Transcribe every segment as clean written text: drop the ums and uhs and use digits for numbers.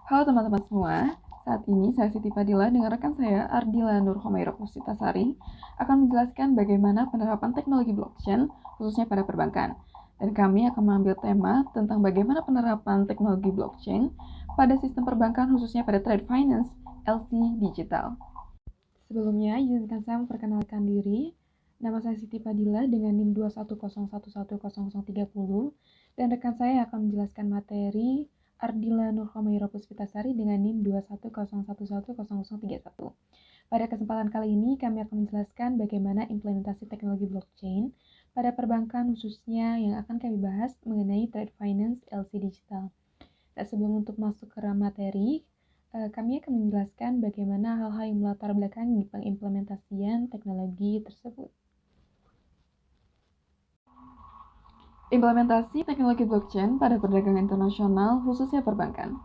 Halo teman-teman semua, saat ini saya Siti Fadila dengan rekan saya Ardila Nur Homaira Puspitasari akan menjelaskan bagaimana penerapan teknologi blockchain khususnya pada perbankan. Dan kami akan mengambil tema tentang bagaimana penerapan teknologi blockchain pada sistem perbankan khususnya pada trade finance LC digital. Sebelumnya, izinkan saya memperkenalkan diri. Nama saya Siti Fadila dengan NIM 210110030 dan rekan saya akan menjelaskan materi Ardila Nur Homaira Puspitasari dengan NIM 210110031. Pada kesempatan kali ini, kami akan menjelaskan bagaimana implementasi teknologi blockchain pada perbankan khususnya yang akan kami bahas mengenai trade finance LC digital. Dan sebelum untuk masuk ke materi, kami akan menjelaskan bagaimana hal-hal yang melatar belakangi pengimplementasian teknologi tersebut. Implementasi teknologi blockchain pada perdagangan internasional khususnya perbankan.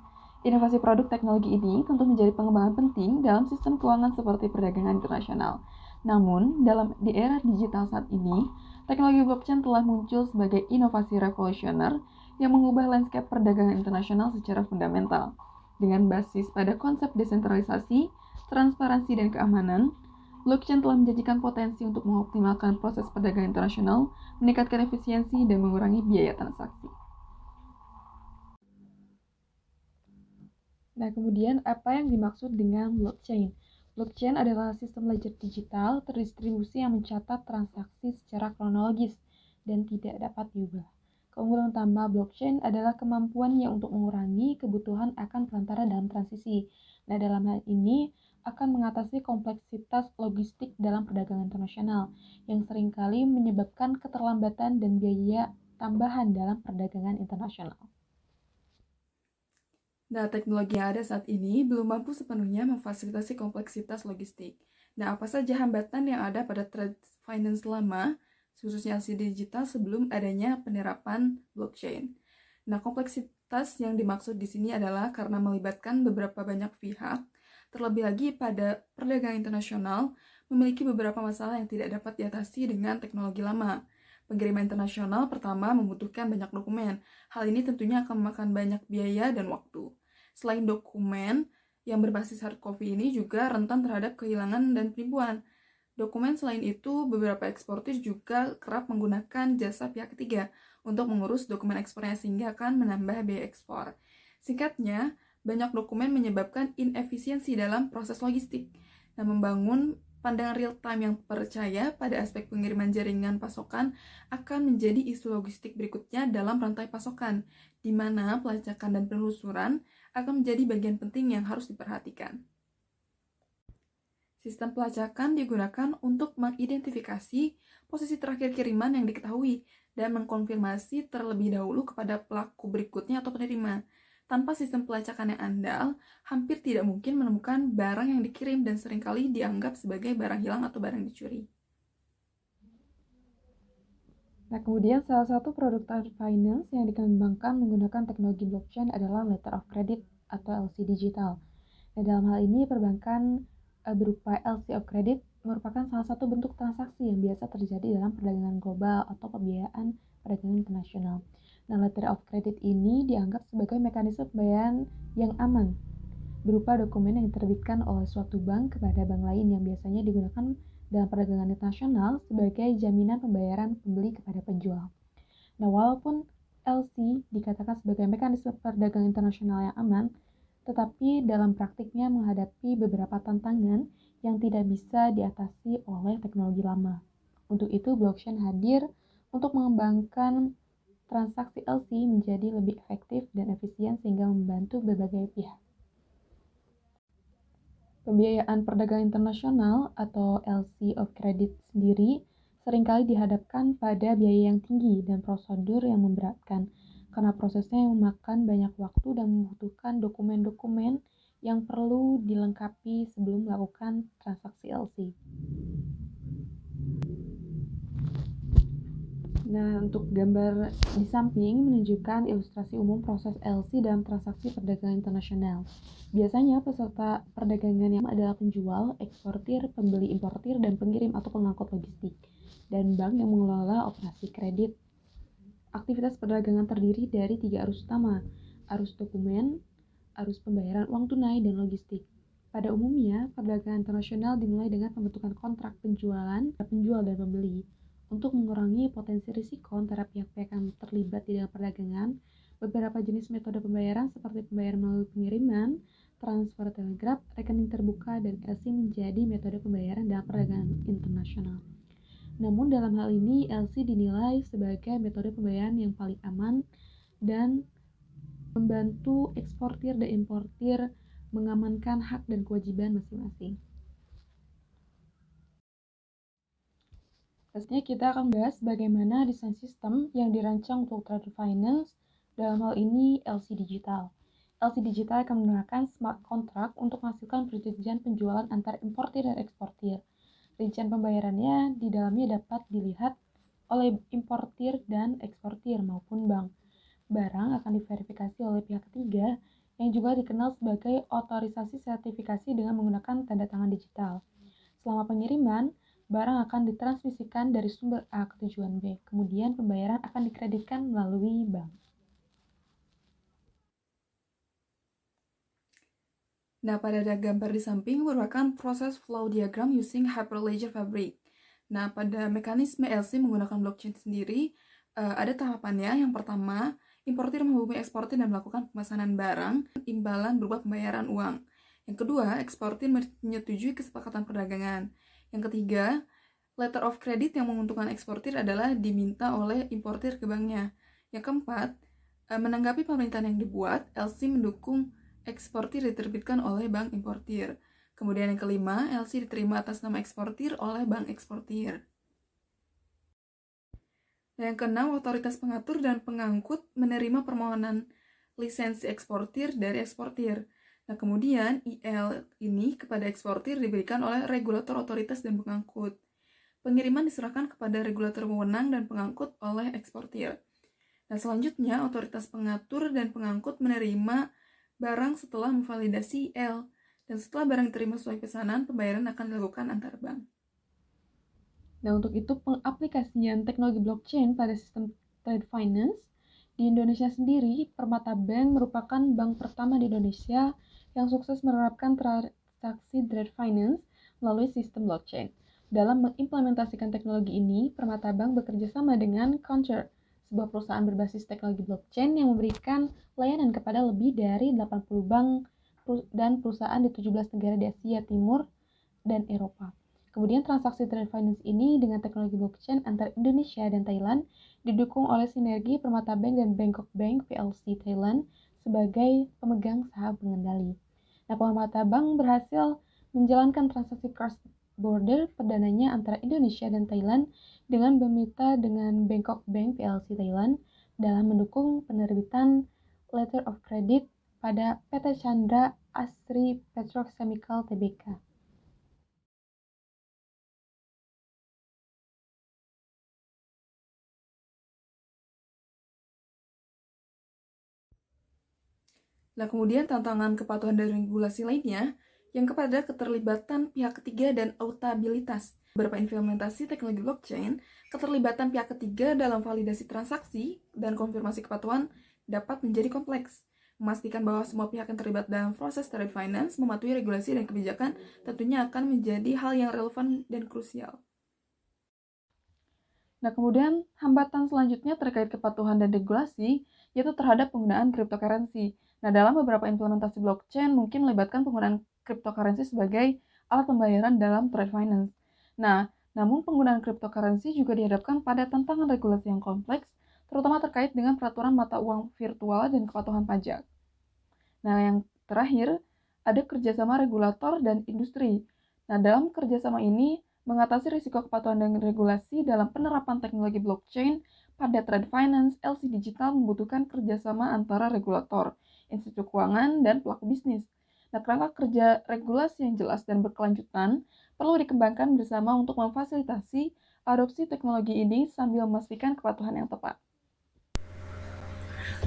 Inovasi produk teknologi ini tentu menjadi pengembangan penting dalam sistem keuangan seperti perdagangan internasional. Namun, di era digital saat ini, teknologi blockchain telah muncul sebagai inovasi revolusioner yang mengubah landscape perdagangan internasional secara fundamental. Dengan basis pada konsep desentralisasi, transparansi, dan keamanan, blockchain telah menjanjikan potensi untuk mengoptimalkan proses perdagangan internasional, meningkatkan efisiensi, dan mengurangi biaya transaksi. Nah, kemudian apa yang dimaksud dengan blockchain? Blockchain adalah sistem ledger digital terdistribusi yang mencatat transaksi secara kronologis dan tidak dapat diubah. Keunggulan utama blockchain adalah kemampuannya untuk mengurangi kebutuhan akan perantara dalam transisi. Nah, dalam hal ini akan mengatasi kompleksitas logistik dalam perdagangan internasional yang seringkali menyebabkan keterlambatan dan biaya tambahan dalam perdagangan internasional. Nah, teknologi yang ada saat ini belum mampu sepenuhnya memfasilitasi kompleksitas logistik. Nah, apa saja hambatan yang ada pada trade finance lama, khususnya LC digital sebelum adanya penerapan blockchain? Nah, kompleksitas yang dimaksud di sini adalah karena melibatkan beberapa banyak pihak, terlebih lagi pada perdagangan internasional memiliki beberapa masalah yang tidak dapat diatasi dengan teknologi lama. Pengiriman internasional pertama membutuhkan banyak dokumen. Hal ini tentunya akan memakan banyak biaya dan waktu. Selain dokumen yang berbasis hard copy ini juga rentan terhadap kehilangan dan penipuan. Dokumen selain itu, beberapa eksportir juga kerap menggunakan jasa pihak ketiga untuk mengurus dokumen ekspornya sehingga akan menambah biaya ekspor. Singkatnya, banyak dokumen menyebabkan inefisiensi dalam proses logistik. Nah, membangun pandangan real-time yang percaya pada aspek pengiriman jaringan pasokan akan menjadi isu logistik berikutnya dalam rantai pasokan, di mana pelacakan dan penelusuran akan menjadi bagian penting yang harus diperhatikan. Sistem pelacakan digunakan untuk mengidentifikasi posisi terakhir kiriman yang diketahui dan mengkonfirmasi terlebih dahulu kepada pelaku berikutnya atau penerima. Tanpa sistem pelacakan yang andal, hampir tidak mungkin menemukan barang yang dikirim dan seringkali dianggap sebagai barang hilang atau barang dicuri. Nah, kemudian salah satu produk trade finance yang dikembangkan menggunakan teknologi blockchain adalah letter of credit atau LC digital. Nah, dalam hal ini perbankan berupa LC of credit merupakan salah satu bentuk transaksi yang biasa terjadi dalam perdagangan global atau pembiayaan perdagangan internasional. Nah, letter of credit ini dianggap sebagai mekanisme pembayaran yang aman, berupa dokumen yang diterbitkan oleh suatu bank kepada bank lain yang biasanya digunakan dalam perdagangan internasional sebagai jaminan pembayaran pembeli kepada penjual. Nah, walaupun LC dikatakan sebagai mekanisme perdagangan internasional yang aman, tetapi dalam praktiknya menghadapi beberapa tantangan yang tidak bisa diatasi oleh teknologi lama. Untuk itu, blockchain hadir untuk mengembangkan transaksi LC menjadi lebih efektif dan efisien sehingga membantu berbagai pihak. Pembiayaan perdagangan internasional atau LC of credit sendiri seringkali dihadapkan pada biaya yang tinggi dan prosedur yang memberatkan, karena prosesnya yang memakan banyak waktu dan membutuhkan dokumen-dokumen yang perlu dilengkapi sebelum melakukan transaksi LC. Nah, untuk gambar di samping menunjukkan ilustrasi umum proses LC dalam transaksi perdagangan internasional. Biasanya peserta perdagangan yang adalah penjual, eksportir, pembeli importir, dan pengirim atau pengangkut logistik, dan bank yang mengelola operasi kredit. Aktivitas perdagangan terdiri dari 3 arus utama, arus dokumen, arus pembayaran uang tunai dan logistik. Pada umumnya, perdagangan internasional dimulai dengan pembentukan kontrak penjual dan pembeli. Untuk mengurangi potensi risiko antara pihak-pihak yang terlibat di dalam perdagangan, beberapa jenis metode pembayaran seperti pembayaran melalui pengiriman, transfer telegraf, rekening terbuka, dan LC menjadi metode pembayaran dalam perdagangan internasional. Namun dalam hal ini, LC dinilai sebagai metode pembayaran yang paling aman dan membantu eksportir dan importir mengamankan hak dan kewajiban masing-masing. Selanjutnya kita akan bahas bagaimana desain sistem yang dirancang untuk trade finance, dalam hal ini LC Digital. LC Digital akan menggunakan smart contract untuk menghasilkan perjanjian penjualan antar importir dan eksportir. Rincian pembayarannya di dalamnya dapat dilihat oleh importir dan eksportir maupun bank. Barang akan diverifikasi oleh pihak ketiga yang juga dikenal sebagai otorisasi sertifikasi dengan menggunakan tanda tangan digital. Selama pengiriman, barang akan ditransmisikan dari sumber A ke tujuan B. Kemudian pembayaran akan dikreditkan melalui bank. Nah, pada gambar di samping merupakan proses flow diagram using Hyperledger Fabric. Nah, pada mekanisme LC menggunakan blockchain sendiri, ada tahapannya. Yang pertama, importir menghubungi eksportir dan melakukan pemesanan barang, imbalan berupa pembayaran uang. Yang kedua, eksportir menyetujui kesepakatan perdagangan. Yang ketiga, letter of credit yang menguntungkan eksportir adalah diminta oleh importir ke banknya. Yang keempat, menanggapi permintaan yang dibuat, LC mendukung eksportir diterbitkan oleh bank importir. Kemudian yang kelima, LC diterima atas nama eksportir oleh bank eksportir. Dan yang keenam, otoritas pengatur dan pengangkut menerima permohonan lisensi eksportir dari eksportir. Nah, kemudian IL ini kepada eksportir diberikan oleh regulator otoritas dan pengangkut. Pengiriman diserahkan kepada regulator wewenang dan pengangkut oleh eksportir. Nah, selanjutnya otoritas pengatur dan pengangkut menerima barang setelah memvalidasi IL, dan setelah barang diterima sesuai pesanan, pembayaran akan dilakukan antar bank. Nah, untuk itu pengaplikasian teknologi blockchain pada sistem trade finance di Indonesia sendiri, Permata Bank merupakan bank pertama di Indonesia yang sukses menerapkan transaksi trade finance melalui sistem blockchain. Dalam mengimplementasikan teknologi ini, Permata Bank bekerja sama dengan Counter, sebuah perusahaan berbasis teknologi blockchain yang memberikan layanan kepada lebih dari 80 bank dan perusahaan di 17 negara di Asia Timur dan Eropa. Kemudian transaksi trade finance ini dengan teknologi blockchain antara Indonesia dan Thailand didukung oleh sinergi Permata Bank dan Bangkok Bank PLC Thailand sebagai pemegang saham pengendali. Nah, Permata Bank berhasil menjalankan transaksi cross border perdananya antara Indonesia dan Thailand dengan bermitra dengan Bangkok Bank PLC Thailand dalam mendukung penerbitan letter of credit pada PT Chandra Asri Petrochemical Tbk. Nah, kemudian tantangan kepatuhan dan regulasi lainnya yang kepada keterlibatan pihak ketiga dan autabilitas. Beberapa implementasi teknologi blockchain, keterlibatan pihak ketiga dalam validasi transaksi dan konfirmasi kepatuhan dapat menjadi kompleks. Memastikan bahwa semua pihak yang terlibat dalam proses trade finance mematuhi regulasi dan kebijakan tentunya akan menjadi hal yang relevan dan krusial. Nah, kemudian hambatan selanjutnya terkait kepatuhan dan regulasi yaitu terhadap penggunaan cryptocurrency. Nah, dalam beberapa implementasi blockchain mungkin melibatkan penggunaan cryptocurrency sebagai alat pembayaran dalam trade finance. Nah, namun penggunaan cryptocurrency juga dihadapkan pada tantangan regulasi yang kompleks, terutama terkait dengan peraturan mata uang virtual dan kepatuhan pajak. Nah, yang terakhir, ada kerjasama regulator dan industri. Nah, dalam kerjasama ini, mengatasi risiko kepatuhan dan regulasi dalam penerapan teknologi blockchain pada trade finance, LC Digital membutuhkan kerjasama antara regulator, institusi keuangan, dan pelaku bisnis. Nah, kerangka kerja regulasi yang jelas dan berkelanjutan perlu dikembangkan bersama untuk memfasilitasi adopsi teknologi ini sambil memastikan kepatuhan yang tepat.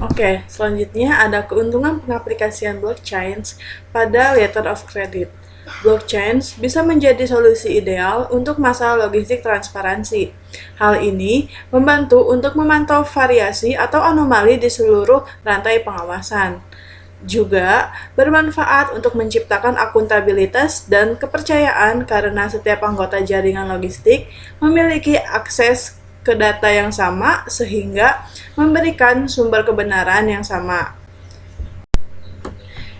Oke, selanjutnya ada keuntungan pengaplikasian blockchain pada letter of credit. Blockchain bisa menjadi solusi ideal untuk masalah logistik transparansi. Hal ini membantu untuk memantau variasi atau anomali di seluruh rantai pengawasan. Juga bermanfaat untuk menciptakan akuntabilitas dan kepercayaan karena setiap anggota jaringan logistik memiliki akses ke data yang sama sehingga memberikan sumber kebenaran yang sama.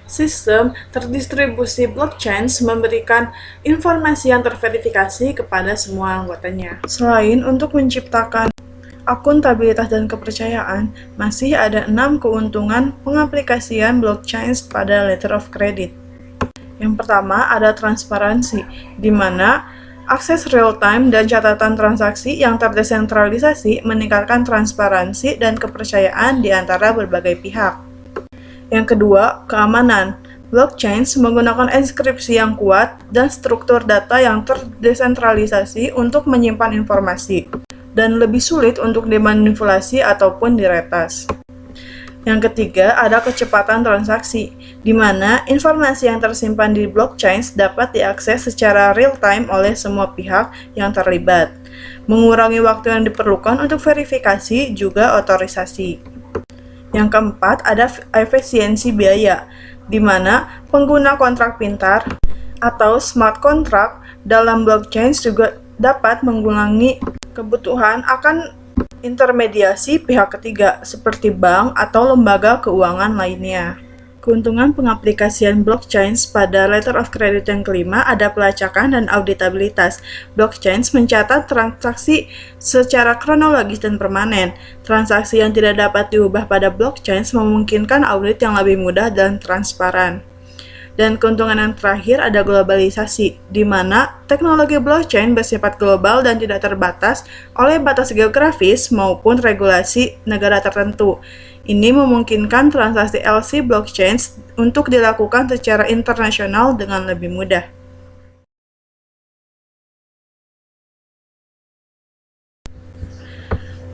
Sistem terdistribusi blockchain memberikan informasi yang terverifikasi kepada semua anggotanya. Selain untuk menciptakan akuntabilitas dan kepercayaan, masih ada 6 keuntungan pengaplikasian blockchain pada letter of credit. Yang pertama ada transparansi, di mana akses real-time dan catatan transaksi yang terdesentralisasi meningkatkan transparansi dan kepercayaan di antara berbagai pihak. Yang kedua, keamanan. Blockchain menggunakan enkripsi yang kuat dan struktur data yang terdesentralisasi untuk menyimpan informasi, dan lebih sulit untuk dimanipulasi ataupun diretas. Yang ketiga, ada kecepatan transaksi, di mana informasi yang tersimpan di blockchain dapat diakses secara real-time oleh semua pihak yang terlibat, mengurangi waktu yang diperlukan untuk verifikasi juga otorisasi. Yang keempat, ada efisiensi biaya, di mana pengguna kontrak pintar atau smart contract dalam blockchain juga dapat mengurangi kebutuhan akan intermediasi pihak ketiga seperti bank atau lembaga keuangan lainnya. Keuntungan pengaplikasian blockchain pada letter of credit yang kelima ada pelacakan dan auditabilitas. Blockchain mencatat transaksi secara kronologis dan permanen. Transaksi yang tidak dapat diubah pada blockchain memungkinkan audit yang lebih mudah dan transparan. Dan keuntungan yang terakhir ada globalisasi, di mana teknologi blockchain bersifat global dan tidak terbatas oleh batas geografis maupun regulasi negara tertentu. Ini memungkinkan transaksi LC blockchain untuk dilakukan secara internasional dengan lebih mudah.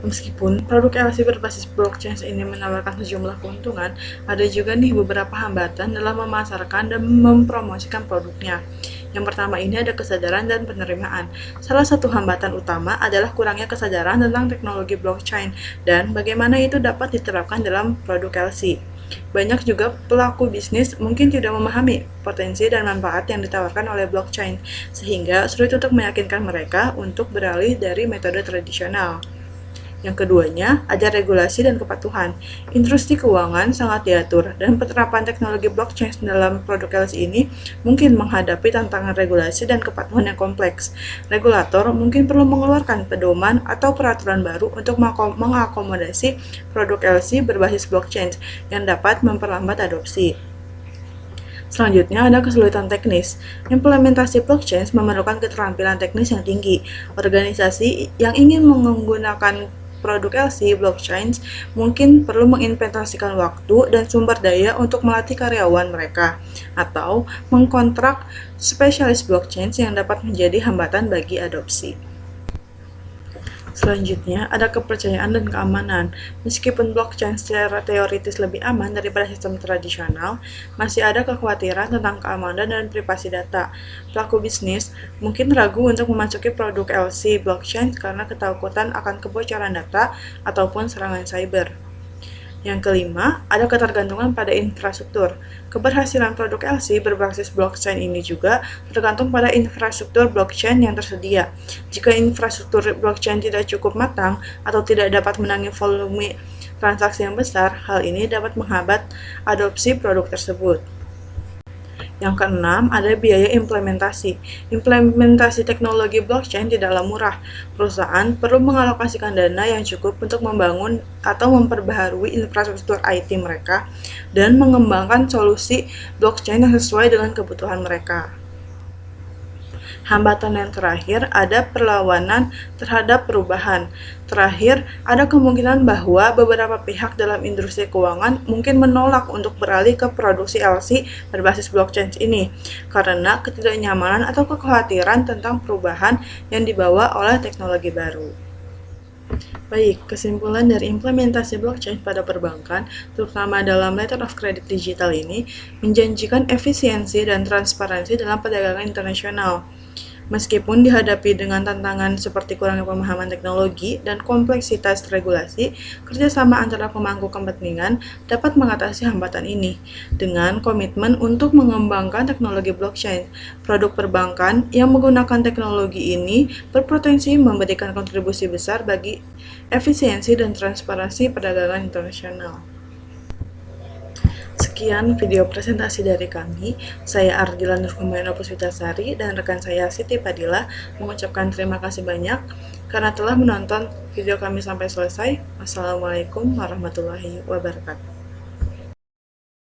Meskipun produk LC berbasis blockchain ini menawarkan sejumlah keuntungan, ada juga nih beberapa hambatan dalam memasarkan dan mempromosikan produknya. Yang pertama ini ada kesadaran dan penerimaan. Salah satu hambatan utama adalah kurangnya kesadaran tentang teknologi blockchain dan bagaimana itu dapat diterapkan dalam produk LC. Banyak juga pelaku bisnis mungkin tidak memahami potensi dan manfaat yang ditawarkan oleh blockchain, sehingga sulit untuk meyakinkan mereka untuk beralih dari metode tradisional. Yang keduanya, ada regulasi dan kepatuhan. Industri keuangan sangat diatur, dan penerapan teknologi blockchain dalam produk LC ini mungkin menghadapi tantangan regulasi dan kepatuhan yang kompleks. Regulator mungkin perlu mengeluarkan pedoman atau peraturan baru untuk mengakomodasi produk LC berbasis blockchain yang dapat memperlambat adopsi. Selanjutnya ada kesulitan teknis. Implementasi blockchain memerlukan keterampilan teknis yang tinggi. Organisasi yang ingin menggunakan produk LC blockchain mungkin perlu menginvestasikan waktu dan sumber daya untuk melatih karyawan mereka, atau mengkontrak spesialis blockchain yang dapat menjadi hambatan bagi adopsi. Selanjutnya, ada kepercayaan dan keamanan. Meskipun blockchain secara teoritis lebih aman daripada sistem tradisional, masih ada kekhawatiran tentang keamanan dan privasi data. Pelaku bisnis mungkin ragu untuk memasuki produk LC blockchain karena ketakutan akan kebocoran data ataupun serangan cyber. Yang kelima, ada ketergantungan pada infrastruktur. Keberhasilan produk LC berbasis blockchain ini juga tergantung pada infrastruktur blockchain yang tersedia. Jika infrastruktur blockchain tidak cukup matang atau tidak dapat menangani volume transaksi yang besar, hal ini dapat menghambat adopsi produk tersebut. Yang keenam, ada biaya implementasi. Implementasi teknologi blockchain tidaklah murah. Perusahaan perlu mengalokasikan dana yang cukup untuk membangun atau memperbaharui infrastruktur IT mereka dan mengembangkan solusi blockchain yang sesuai dengan kebutuhan mereka. Hambatan yang terakhir ada perlawanan terhadap perubahan. Terakhir, ada kemungkinan bahwa beberapa pihak dalam industri keuangan mungkin menolak untuk beralih ke produksi LC berbasis blockchain ini karena ketidaknyamanan atau kekhawatiran tentang perubahan yang dibawa oleh teknologi baru. Baik, kesimpulan dari implementasi blockchain pada perbankan, terutama dalam letter of credit digital ini, menjanjikan efisiensi dan transparansi dalam perdagangan internasional. Meskipun dihadapi dengan tantangan seperti kurangnya pemahaman teknologi dan kompleksitas regulasi, kerjasama antara pemangku kepentingan dapat mengatasi hambatan ini dengan komitmen untuk mengembangkan teknologi blockchain. Produk perbankan yang menggunakan teknologi ini berpotensi memberikan kontribusi besar bagi efisiensi dan transparansi perdagangan internasional. Sekian video presentasi dari kami. Saya Ardila Nurhumayna Puspitasari dan rekan saya Siti Padilla mengucapkan terima kasih banyak karena telah menonton video kami sampai selesai. Wassalamualaikum warahmatullahi wabarakatuh.